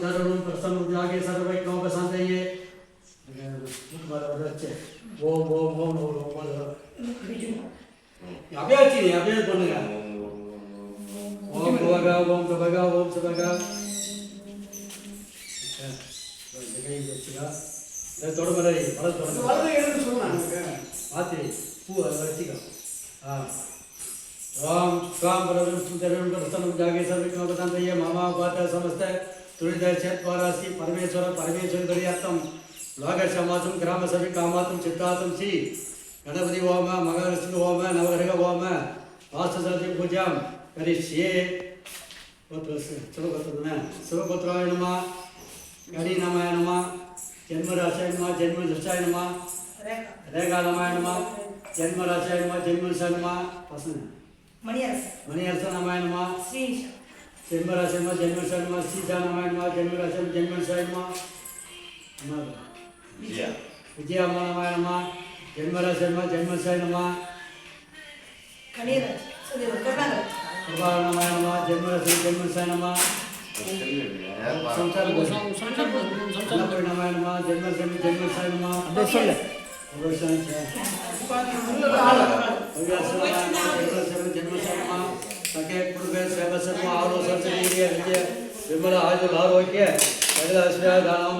தருணும் பிரசன்னத்தியாகி சர்வைக்னோபசாந்தயே ஓம் ஓம் ஓம் ஓம் அப்படியே பண்ணுங்க ஓம் துவகா ஓம் துவகா ஓம் சுவகா கை வச்சுக்கா தொடமலை வளர்த்து தொடங்க ஆத்தி பூ அதை வச்சுக்கோ ஓம் சுவாம் பரவரும் பிரசன்னம் ஜாகே சர்விக்னோபசாந்தயே மாமா பாட்ட சமஸ்த துரித சேத்வாராசி பரமேஸ்வர பரமேஸ்வரி பரியாத்தம் லோகசமாத்தும் கிராம சபை காமாத்தும் சித்தாத்தும் சி गणपति होम महालक्ष्मी होम नवग्रह होम वास्तुशास्त्री पूजा करिष्ये शिवपुत्राय नमः गणीनामाय नमः जन्मराशाय नमः जन्मदशाय नमः रेखानामाय नमः जन्मराशाय नमः जन्मदशाय नमः मणिहर्षनामाय नमः जन्मराशाय नमः जन्मदशाय नमः सीतानामाय नमः जन्मराशाय जन्मदशाय नमः विजयामाय नमः जन्मराशाय नमः जन्मदशाय नमः प्रभानामाय नमः जन्मराशाय जन्मदशाय नमः संसारनामाय नमः जन्मराशाय जन्मदशाय नमः जन्मदशाय नमः सके पूर्वे सेवसर्व आलोचन विजय विमल आयुल आरोग्य दानम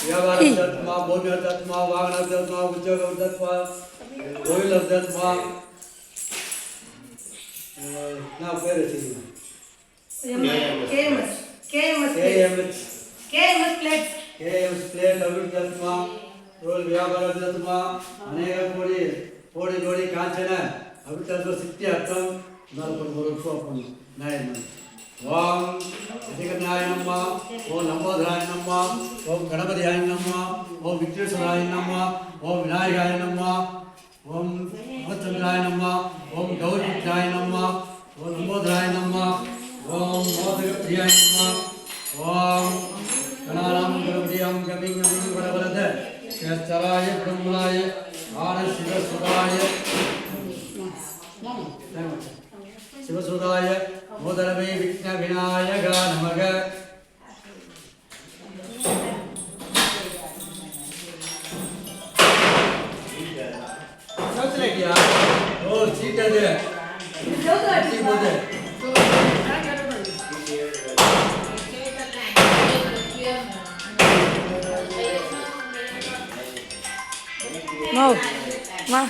व्यापार दत्मा भूमि दत्मा वाहन दत्मा उद्योग दत्मा गोविल दत्मा ना पेर KMS प्लेट अभी दत्मा रोल व्यापार दत्मा अनेक कोड़ी कोड़ी जोड़ी कांचन अभी तत्व सिद्धि अर्थम नालपन मोरक्षोपन नायन ओम अधिकनाय नमः ओम नमोधराय नमः ओम गणपतियाय नमः ओम विघ्नेश्वराय नमः ओम विनायकाय नमः ओम नमचंद्राय नमः ओम गौरीपुत्राय नमः ओम नमोधराय नमः ओम मोदकप्रियाय नमः ओम गणानां गणपतियां गमिं गमिं गणवरद श्रेष्ठराय ब्रह्मणाय आनशिवसुदाय शिवसुदाय मोदरमे विघ्न विनायक नमः सोच ले क्या ओ सीट दे सीट दे नो मा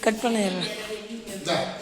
कट பண்ணிடுறேன்